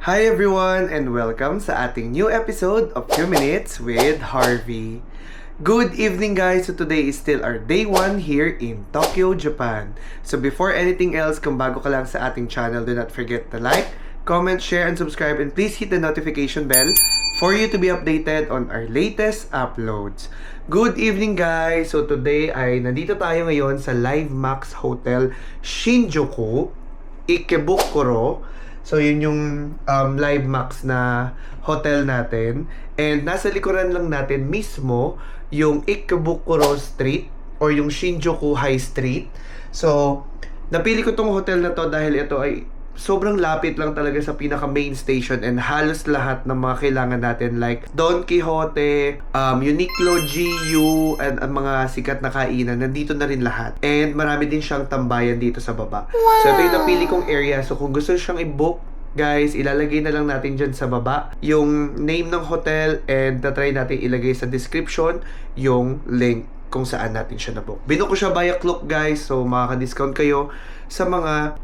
Hi everyone and welcome sa ating new episode of Few Minutes with Harvey. Good evening guys! So today is still our day 1 here in Tokyo, Japan. So before anything else, kung bago ka lang sa ating channel, do not forget to like, comment, share, and subscribe, and please hit the notification bell for you to be updated on our latest uploads. Good evening guys! So today ay nandito tayo ngayon sa Live Max Hotel Shinjuku, Ikebukuro. So, yun yung Live Max na hotel natin. And nasa likuran lang natin mismo yung Ikebukuro Street or yung Shinjuku High Street. So, napili ko tong hotel na to dahil ito ay sobrang lapit lang talaga sa pinaka main station and halos lahat ng mga kailangan natin like Don Quijote, Uniqlo, GU, and ang mga sikat na kainan, nandito na rin lahat. And marami din siyang tambayan dito sa baba. Wow. So ito yung napili kong area. So kung gusto siyang i-book, guys, ilalagay na lang natin dyan sa baba yung name ng hotel and na-try natin ilagay sa description yung link kung saan natin siya na-book. Binook ko siya via Klook guys, so makaka-discount kayo sa mga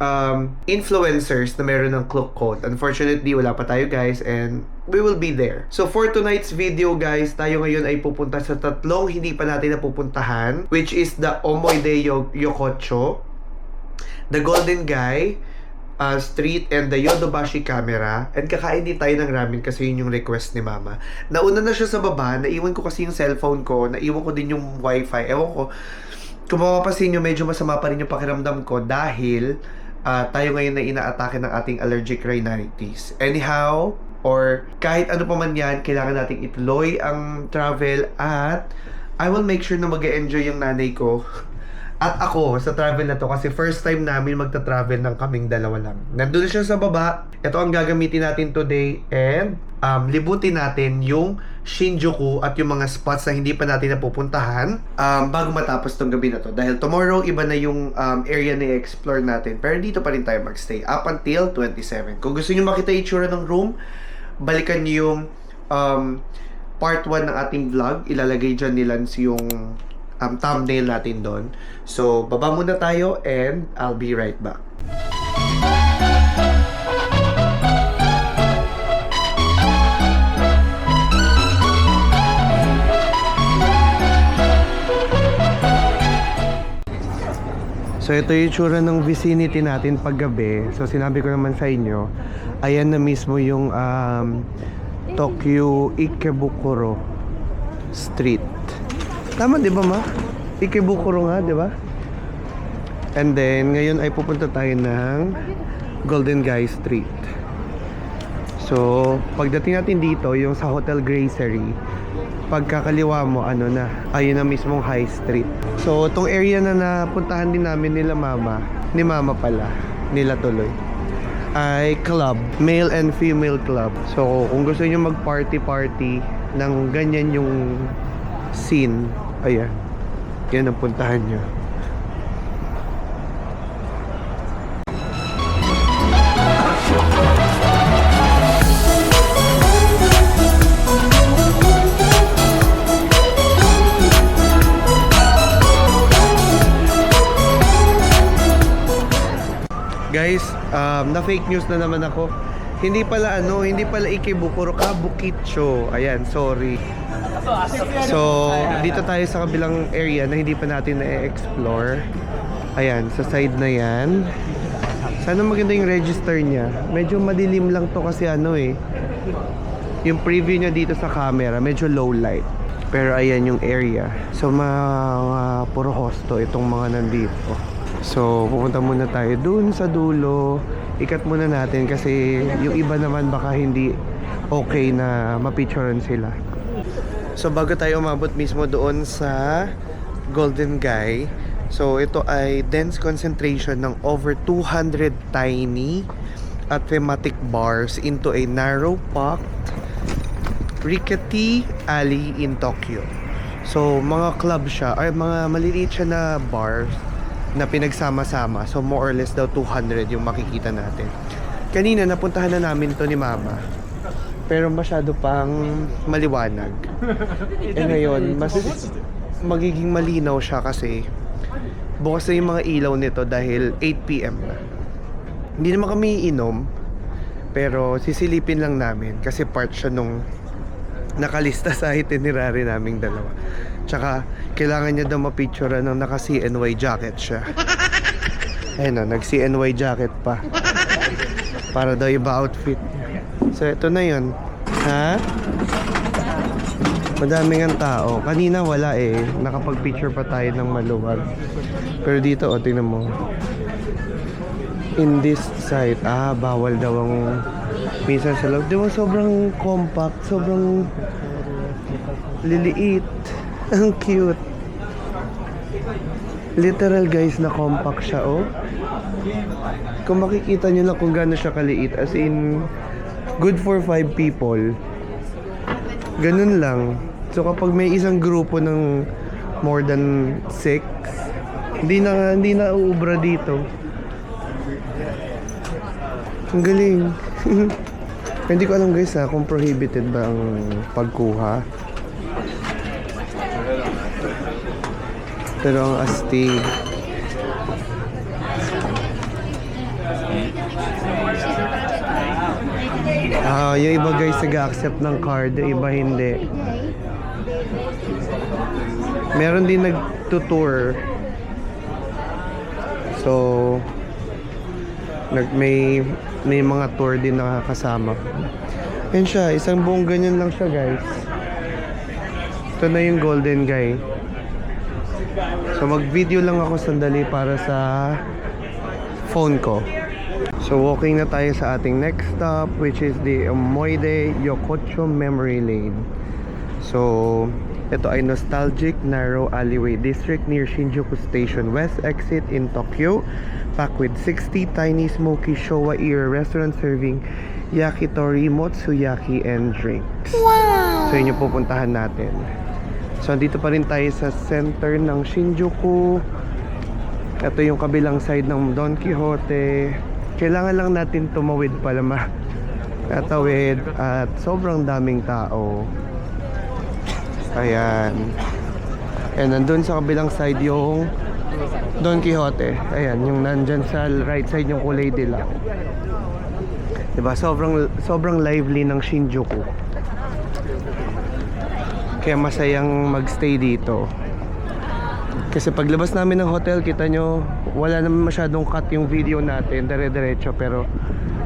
influencers na meron ng Klook code. Unfortunately, wala pa tayo guys and we will be there. So for tonight's video guys, tayo ngayon ay pupunta sa tatlong hindi pa natin napupuntahan, which is the Omoide Yokocho, the Golden Guy Street, and the Yodobashi Camera. And kakain din tayo ng ramen kasi yun yung request ni Mama. Nauna na siya sa baba, naiwan ko kasi yung cellphone ko, naiwan ko din yung wifi. Ewan ko, kung mapapasin nyo, medyo masama pa rin yung pakiramdam ko dahil tayo ngayon na inaatake ng ating allergic rhinitis. Anyhow, or kahit ano pa man yan, kailangan nating ituloy ang travel at I will make sure na mag-enjoy yung nanay ko at ako sa travel na to kasi first time namin magta-travel ng kaming dalawa lang. Nandun siya sa baba. Ito ang gagamitin natin today and libutin natin yung Shinjuku at yung mga spots na hindi pa natin napupuntahan bago matapos tong gabi na to. Dahil tomorrow, iba na yung area na i-explore natin. Pero dito pa rin tayo magstay up until 27. Kung gusto nyo makita yung itsura ng room, balikan nyo yung part 1 ng ating vlog. Ilalagay dyan ni Lance yung thumbnail natin doon. So, baba muna tayo and I'll be right back. So, ito yung itsura ng vicinity natin paggabi. So, sinabi ko naman sa inyo, ayan na mismo yung Tokyo Ikebukuro Street. Tama, di ba ma? Ikebukuro nga, di ba? And then, ngayon ay pupunta tayo ng Golden Guy Street. So, pagdating natin dito, yung sa Hotel Gracery, pagkakaliwa mo, ano na, ayun na mismong High Street. So, itong area na napuntahan din namin nila mama, ni mama pala, nila tuloy, ay club, male and female club. So, kung gusto nyo mag-party-party ng ganyan yung scene, ayan, yan ang puntahan nyo. Guys, na fake news na naman ako. Hindi pala Ikebukuro, Kabukicho. Ayan, sorry. So, dito tayo sa kabilang area na hindi pa natin na-explore. Ayan, sa side na yan. Sana maganda yung register niya. Medyo madilim lang to kasi yung preview niya dito sa camera, medyo low light. Pero ayan yung area. So, puro hosto itong mga nandito. So, pupunta muna tayo dun sa dulo. Ikat muna natin kasi yung iba naman baka hindi okay na mapicturean sila. So bago tayo umabot mismo doon sa Golden Guy, so ito ay dense concentration ng over 200 tiny at thematic bars into a narrow packed rickety alley in Tokyo. So mga club siya, ay mga maliliit siya na bars na pinagsama-sama. So more or less daw 200 yung makikita natin. Kanina napuntahan na namin to ni Mama, pero masyado pang maliwanag. Ngayon mas magiging malinaw siya kasi bukas na yung mga ilaw nito dahil 8 PM na. Hindi naman kami iinom Pero sisilipin lang namin kasi part siya nung nakalista sa itinerary naming dalawa. Tsaka kailangan niya daw mapicturean ng naka CNY jacket siya. Ayun o, nag CNY jacket pa. Para daw iba outfit niya. So ito na yun. Ha? Madaming ang tao. Kanina wala eh. Nakapag-picture pa tayo ng maluwag. Pero dito, o, tingnan mo. In this site, bawal daw ang minsan sa loob. Di ba sobrang compact, sobrang liliit. Ang cute. Literal guys na compact siya, oh. Kung makikita nyo lang kung gaano siya kaliit. As in, good for 5 people. Ganun lang. So kapag may isang grupo ng more than 6, hindi na uubra dito. Ang galing. Hindi ko alam guys kung prohibited ba ang pagkuha. Pero ang astig. Yung iba guys nag-accept ng card, yung iba hindi. Meron din nag-tour. So may mga tour din nakakasama. Yan siya, isang buong ganyan lang siya guys. Ito na yung golden guy. So mag-video lang ako sandali para sa phone ko. So walking na tayo sa ating next stop, which is the Moide Yokocho Memory Lane. So ito ay nostalgic narrow alleyway district near Shinjuku Station West exit in Tokyo, packed with 60 tiny smoky Showa era restaurants serving yakitori, motsuyaki, and drinks. Wow! So yun yung pupuntahan natin. So andito pa rin tayo sa center ng Shinjuku. Ito yung kabilang side ng Don Quixote. Kailangan lang natin tumawid pala katawid at sobrang daming tao. Ayan. And nandun sa kabilang side yung Don Quixote. Ayan, yung nandyan sa right side yung kulay dilaw. Diba? Sobrang lively ng Shinjuku. Kaya masayang magstay dito. Kasi paglabas namin ng hotel, kita nyo, wala naman masyadong cut yung video natin, dire-diretso. Pero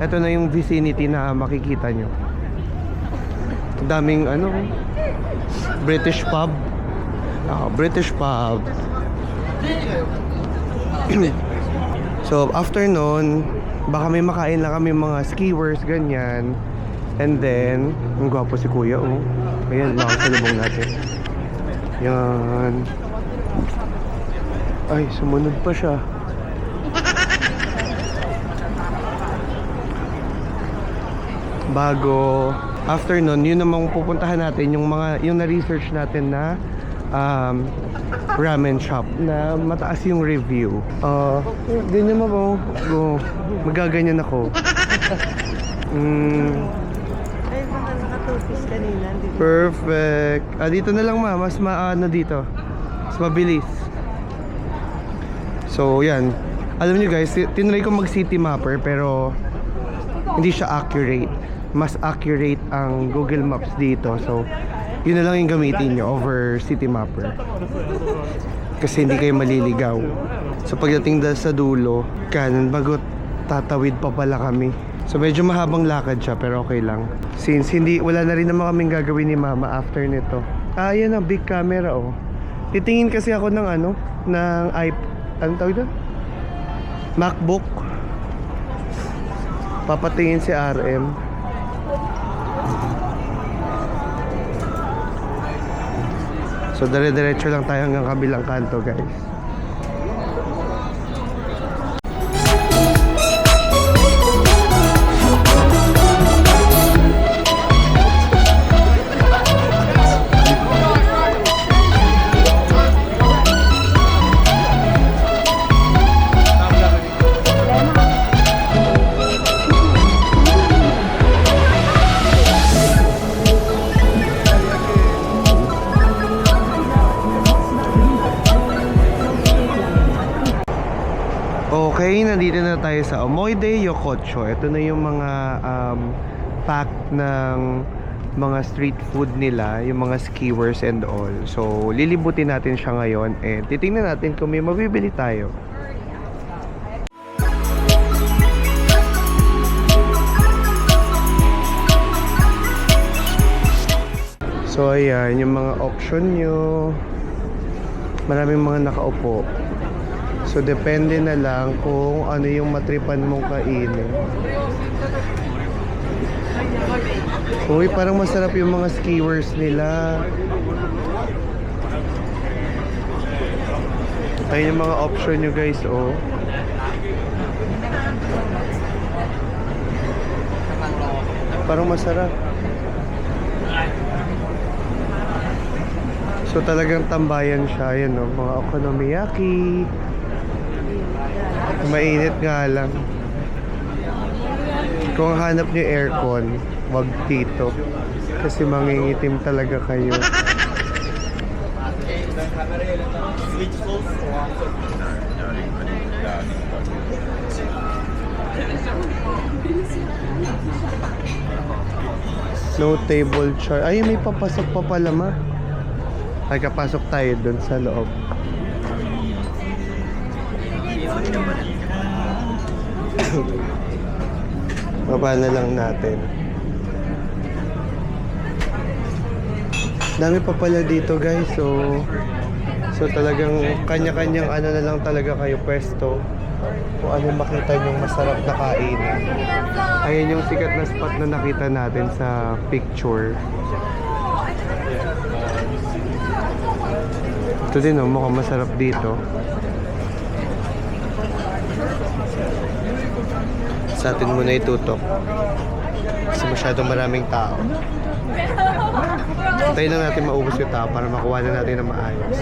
ito na yung vicinity na makikita nyo. Daming British pub. British pub. So after nun, baka may makain lang kami mga skiwers, ganyan. And then, ang gwapo si kuya, oh. Ayan, makasalubong natin. Yan. Ay, sumunod pa siya. Bago after nun, yun namang pupuntahan natin yung na-research natin na ramen shop na mataas yung review. Ganyan mo ba? Magaganyan ako. Ay, mga nakatupis kanina. Perfect. Dito na lang mas maano dito. Mas mabilis. So, yan. Alam nyo guys, tinry ko mag city mapper pero hindi siya accurate. Mas accurate ang Google Maps dito. So, yun na lang yung gamitin nyo over city mapper. Kasi hindi kayo maliligaw. So, pagdating sa dulo, kanan bago tatawid pa pala kami. So, medyo mahabang lakad siya pero okay lang. Since wala na rin naman kaming gagawin ni mama after nito. Yan ang big camera, oh. Titingin kasi ako ng anong tawag doon? MacBook. Papatingin si RM. So dire-diretso lang tayo hanggang kabilang kanto guys. nandito na tayo sa Omoide Yokocho. Ito na yung mga pack ng mga street food nila, yung mga skiwers and all. So, lilibutin natin siya ngayon and titingnan natin kung may mabibili tayo. So, ayan, yung mga option nyo. Maraming mga nakaupo. So, depende na lang kung ano yung matripan mong kainin. Uy, parang masarap yung mga skiwers nila. Ayun yung mga option nyo guys, oh. Parang masarap. So talagang tambayan siya. Ayan, oh, mga okonomiyaki. Mainit nga lang. Kung hanap niyo aircon, wag dito. Kasi mangingitim talaga kayo. No table chart. Ay, may papasok pa pala, ma. Ay, kapasok tayo dun sa loob. Baba na lang natin. Dami pa pala dito guys. So talagang kanya-kanyang ano na lang talaga kayo pwesto. Kung ano makita nyo masarap na kainan. Ayan yung sikat na spot na nakita natin sa picture. Ito din, oh, mukhang masarap dito. Sa atin muna itutok kasi masyadong maraming tao. Tayo lang natin maubos yung tao para makuha na natin na maayos.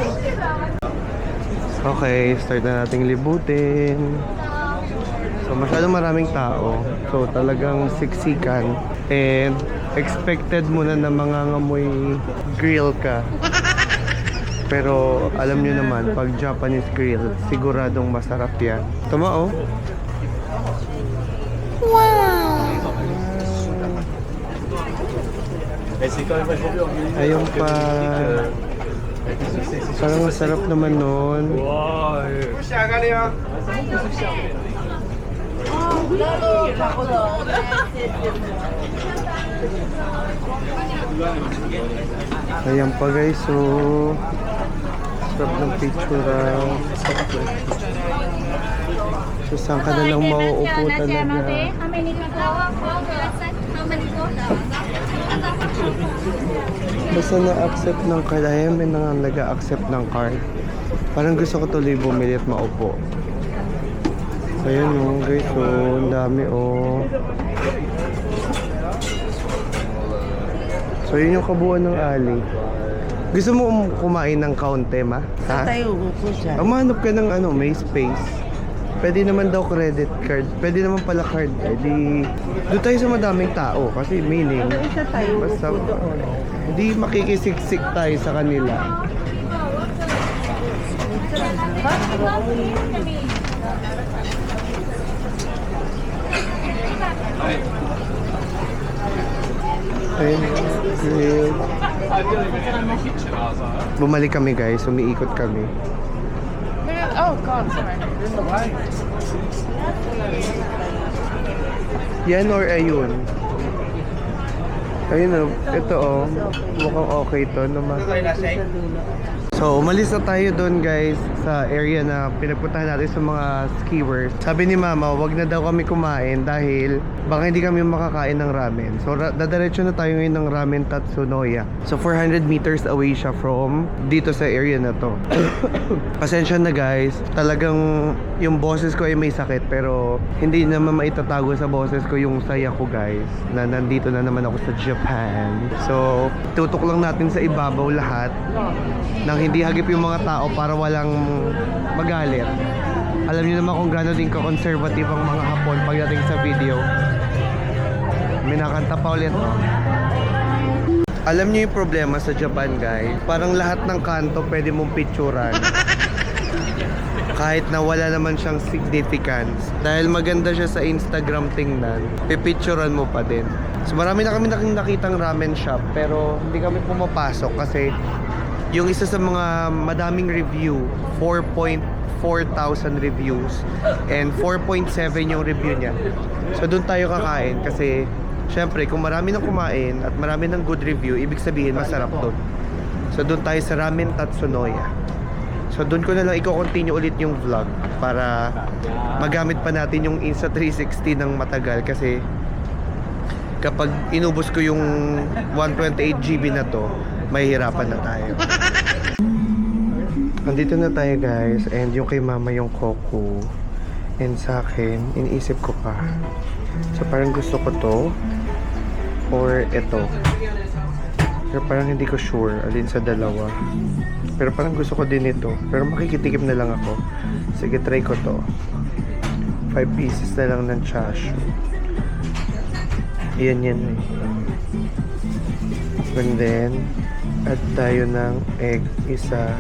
Okay, start na nating libutin. So masyadong maraming tao. So talagang siksikan. And expected muna na mangangamoy grill ka. Pero alam nyo naman, pag Japanese grill, siguradong masarap yan. Tama, oh. Ayun pa. Parang masarap naman nun. Ayan pa guys, so sarap ng picture. So saan ka na lang mauupo talaga. Basta na-accept ng card. Ayan, may nag-accept ng card. Parang gusto ko tuloy bumili at maupo. So ayan o guys, so ang dami o. So yun yung kabuuan ng alley. Gusto mo kumain ng kaunti, ma? Ha? Tayo upo dyan. Umanap ka ng ano, may space. Pwede naman daw credit card. Pwede naman pala card. Eh di, doon tayo sa madaming tao. Kasi meaning, Isa tayo basta, upo doon. hindi makikisiksik tayo sa kanila. Ayun, grill. Bumalik kami guys, umiikot kami. Oh God, sorry. Yan or ayun? Ayun o, ito o. Mukhang okay to naman. So, umalis na tayo doon guys sa area na pinagpuntahan natin sa mga skiwers. Sabi ni mama, wag na daw kami kumain dahil baka hindi kami makakain ng ramen. So, dadiretso na tayo ngayon ng Ramen Tatsunoya. So, 400 meters away siya from dito sa area na to. Pasensya na guys, talagang yung boses ko ay may sakit pero hindi naman maitatago sa boses ko yung saya ko guys na nandito na naman ako sa Japan. So, tutok lang natin sa ibabaw lahat nang hindi hagip yung mga tao para walang magalit. Alam niyo naman kung gaano din ka-conservative ang mga Hapon pagdating sa video. May nakanta pa ulit, oh. Alam niyo yung problema sa Japan guys, parang lahat ng kanto pwede mong picturean. kahit na wala naman siyang significance. Dahil maganda siya sa Instagram tingnan, pipicturean mo pa din. So marami na kami nakitang ramen shop, pero hindi kami pumapasok kasi yung isa sa mga madaming review, 4,400 reviews and 4.7 yung review niya. So doon tayo kakain kasi syempre kung marami nang kumain at marami ng good review, ibig sabihin masarap doon. So doon tayo sa Ramen Tatsunoya. So doon ko na lang i-continue ulit yung vlog para magamit pa natin yung Insta360 ng matagal kasi kapag inubos ko yung 128GB na to, mahihirapan na tayo. Andito na tayo guys, and yung kay mama yung Coco, and sa akin, iniisip ko pa. So parang gusto ko to or ito. Pero parang hindi ko sure alin sa dalawa. Pero parang gusto ko din ito. Pero makikitikim na lang ako. Sige, try ko to. 5 pieces na lang ng chashu. Yan eh. And then, add tayo ng egg. Isa.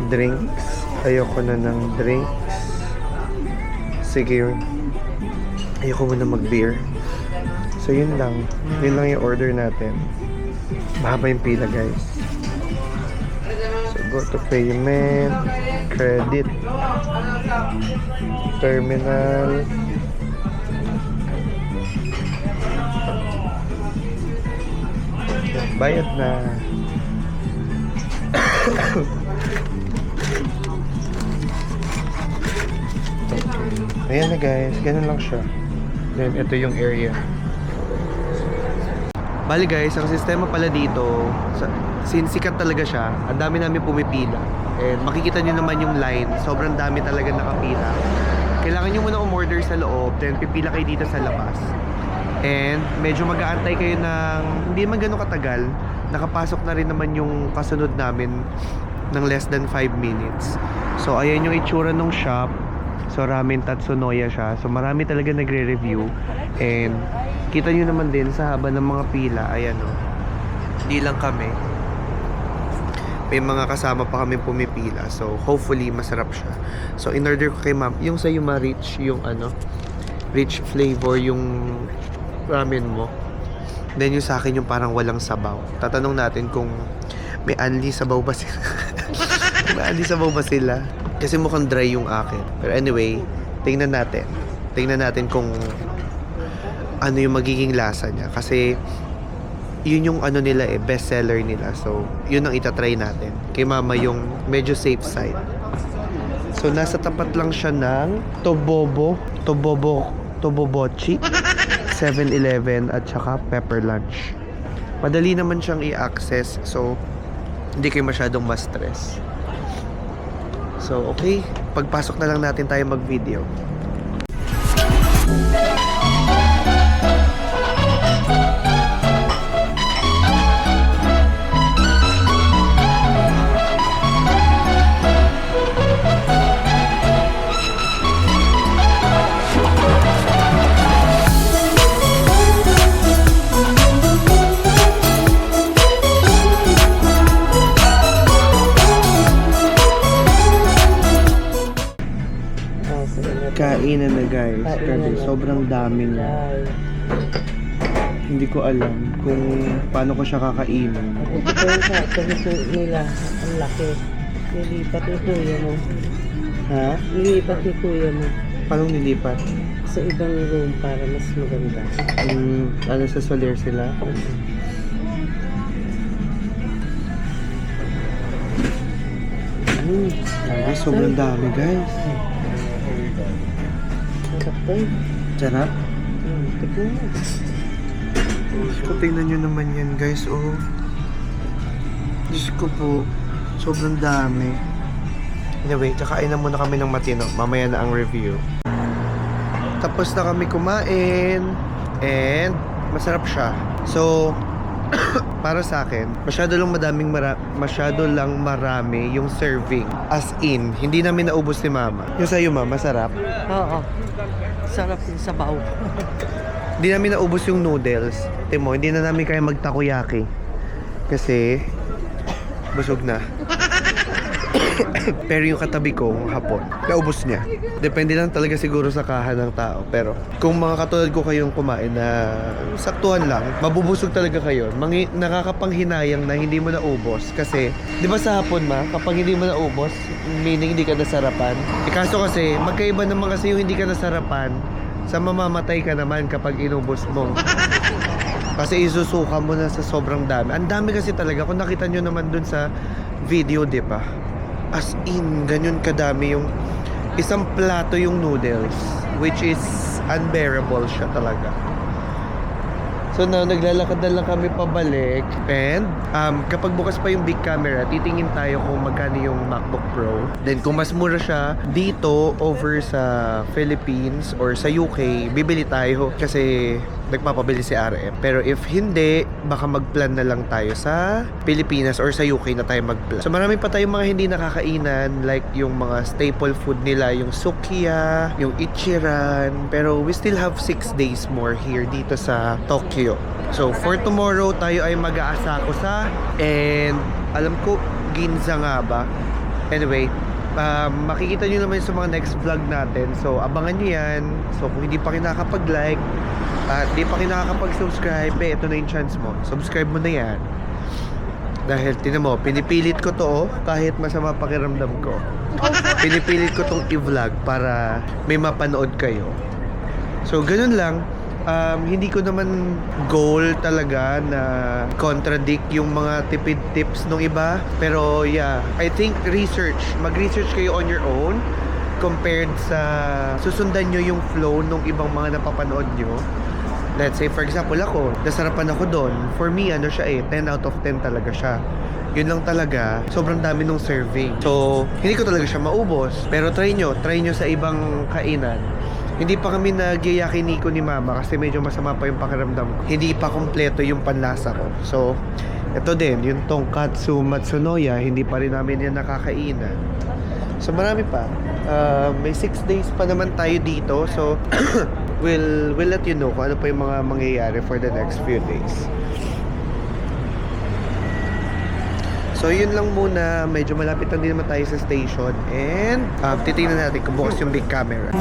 Drinks. Ayoko na ng drinks. Sige. Ayoko muna mag-beer. So, yun lang. Yun lang yung order natin. Mahaba yung pila, guys. So, go to payment. Credit. Terminal. Bayad na. Ayan na guys, ganun lang siya. Then ito yung area. Bali guys, ang sistema pala dito, since sikat talaga siya, ang dami namin pumipila. And makikita nyo naman yung line, sobrang dami talaga nakapila. Kailangan nyo muna umorder sa loob, then pipila kayo dito sa labas. And medyo mag-aantay kayo ng hindi man ganun katagal. Nakapasok na rin naman yung kasunod namin ng less than 5 minutes. So ayan yung itsura ng shop. So Ramen Tatsunoya siya. So marami talaga nagre-review. And kita nyo naman din sa haba ng mga pila. Ayan o. Hindi lang kami. May mga kasama pa kami pumipila. So hopefully masarap siya. So in order ko kay ma'am, yung sa'yo ma-rich yung rich flavor yung ramen mo. Then yung sa akin yung parang walang sabaw. Tatanong natin kung may unli sabaw ba sila. May unli sabaw ba sila? Kasi mukhang dry yung akin. Pero anyway, tingnan natin. Tingnan natin kung ano yung magiging lasa niya. Kasi yun yung ano nila best seller nila. So yun ang itatry natin. Kay mama yung medyo safe side. So nasa tapat lang siya ng Tobobochi 7-Eleven at saka Pepper Lunch. Madali naman siyang i-access, so hindi kayo masyadong ma-stress. So okay, pagpasok na lang natin tayo mag-video. Kainan na guys, kasi sobrang dami niya. Hindi ko alam kung paano ko siya kakainin. Ito sa gusto nila, ang laki. Nilipat ni kuya mo. Ha? Nilipat ni kuya mo Paano nilipat? sa ibang room para mas maganda. Ano sa Soler sila? Ay, sobrang dami guys. Sarap to eh. Sarap? Tignan mo. Diyos ko, tingnan nyo naman yan guys, oh. Diyos ko po, sobrang dami. Anyway, kakain na muna kami ng matino. Mamaya na ang review. Tapos na kami kumain. And masarap siya. So, para sa akin, masyado lang marami yung serving. As in, hindi namin naubos ni mama. Yung sa'yo, mama, masarap? Oo. Sarap yung sabaw. Hindi namin naubos yung noodles. Timo, hindi na namin kaya magtakoyaki. Kasi, busog na. Pero yung katabi ko, hapon, naubos niya. Depende lang talaga siguro sa kahan ng tao. Pero kung mga katulad ko kayong kumain na saktuhan lang, mabubusog talaga kayo. Nakakapanghinayang na hindi mo naubos. Kasi, di ba sa hapon kapag hindi mo naubos, meaning hindi ka nasarapan. Kaso kasi, magkaiba naman kasi yung hindi ka nasarapan sa mamamatay ka naman kapag inubos mo. Kasi isusuka mo na sa sobrang dami. Ang dami kasi talaga. Kung nakita nyo naman dun sa video, di ba? As in, ganyan kadami yung isang plato yung noodles. Which is unbearable siya talaga. So now, naglalakad na lang kami pabalik. And kapag bukas pa yung big camera, titingin tayo kung magkano yung MacBook Pro. Then kung mas mura siya dito over sa Philippines or sa UK, bibili tayo kasi nagpapabili si RM. Pero if hindi, baka magplan na lang tayo sa Pilipinas or sa UK na tayo magplan. So marami pa tayong mga hindi nakakainan, like yung mga staple food nila, yung sukiya, yung ichiran. Pero we still have 6 days more here dito sa Tokyo. So for tomorrow, tayo ay mag-aasakusa. And alam ko, Ginza nga ba? Anyway, makikita nyo naman sa mga next vlog natin. So abangan nyo yan. So kung hindi pa kinakapag-like at di pa kinakapag-subscribe, ito na yung chance mo. Subscribe mo na yan. Dahil tinan mo, pinipilit ko to kahit masama pakiramdam ko. Pinipilit ko tong i-vlog para may mapanood kayo. So ganun lang. Hindi ko naman goal talaga na contradict yung mga tipid tips ng iba. Pero yeah, I think mag-research kayo on your own compared sa susundan nyo yung flow ng ibang mga napapanood nyo. Let's say for example ako, nasarapan ako doon. For me, 10 out of 10 talaga siya. Yun lang talaga, sobrang dami nung serving. So, hindi ko talaga siya maubos. Pero try nyo sa ibang kainan. Hindi pa kami nagyayaki Nico ni Mama kasi medyo masama pa yung pakiramdam ko. Hindi pa kompleto yung panlasa ko. So, ito din, yung Tonkatsu Matsunoya, hindi pa rin namin yan nakakainan. So, marami pa. May 6 days pa naman tayo dito. So, we'll let you know kung ano pa yung mga mangyayari for the next few days. So yun lang muna, medyo malapit lang din naman tayo sa station. And titingnan natin kung bukas yung big camera.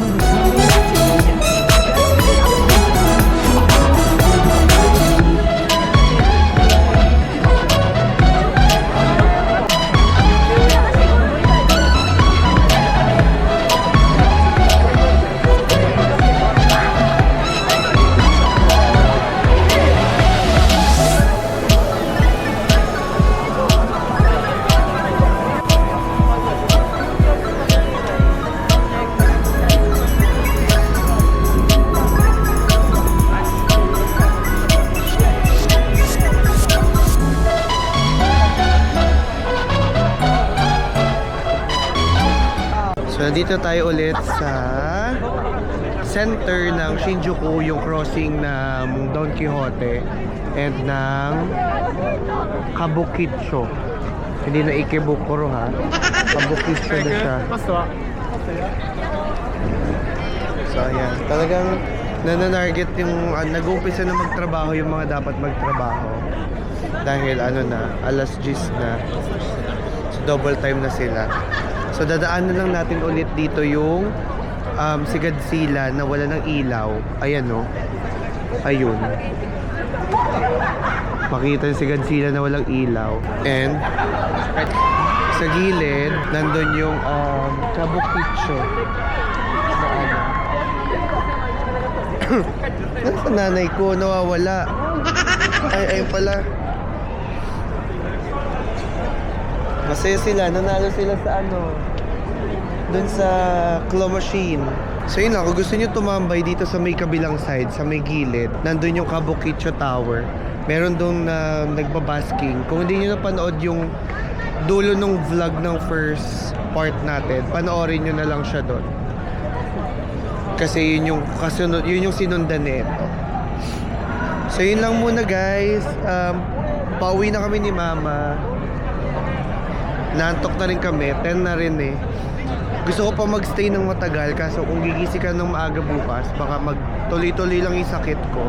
Nandito tayo ulit sa center ng Shinjuku, yung crossing ng Don Quixote and ng Kabukicho. Hindi na Ikebukuro ha. Kabukicho na siya. So ayan, talagang nananarget yung nag-uumpisa na magtrabaho yung mga dapat magtrabaho. Dahil alas 10 na. So double time na sila. So dadaanan lang natin ulit dito yung Sigadsila na wala ng ilaw. Ayan o. Ayun. Makita yung Sigadsila na walang ilaw. And sa gilid, nandun yung Kabukicho. Nasa nanay ko, nawawala. Ayun pala. Masaya sila, nanalo sila sa dun sa claw machine. So yun lang, kung gusto nyo tumambay dito sa may kabilang side, sa may gilid, nandun yung Kabukicho Tower. Meron doon na nagbabasking. Kung hindi nyo napanood yung dulo ng vlog ng first part natin, panoorin nyo na lang siya doon. Kasi yun yung sinundan nito. So yun lang muna guys. Pauwi na kami ni Mama. Naantok na rin kami, 10 na rin eh. Gusto ko pa magstay ng matagal, kaso kung gigising ka ng maaga bukas, baka magtuloy-tuloy lang yung sakit ko.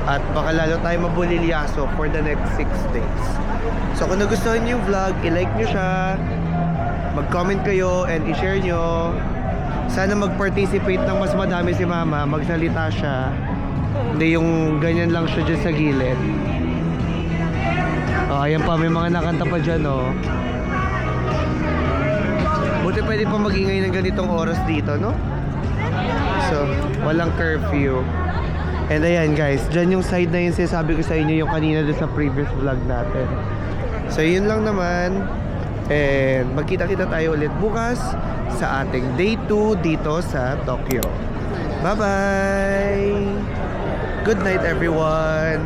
At baka lalo tayo mabulilyaso for the next 6 days. So kung nagustuhan niyo yung vlog, i-like nyo siya. mag-comment kayo and i-share nyo. Sana mag-participate ng mas madami si Mama, magsalita siya. Hindi yung ganyan lang siya dyan sa gilid. Oh, ayan pa, may mga nakanta pa dyan, oh. Buti pwede pa mag-ingay ng ganitong oras dito, no? So, walang curfew. And ayan guys, dyan yung side na yun sinasabi ko sa inyo yung kanina doon sa previous vlog natin. So, yun lang naman. And magkita-kita tayo ulit bukas sa ating day 2 dito sa Tokyo. Bye-bye! Good night everyone!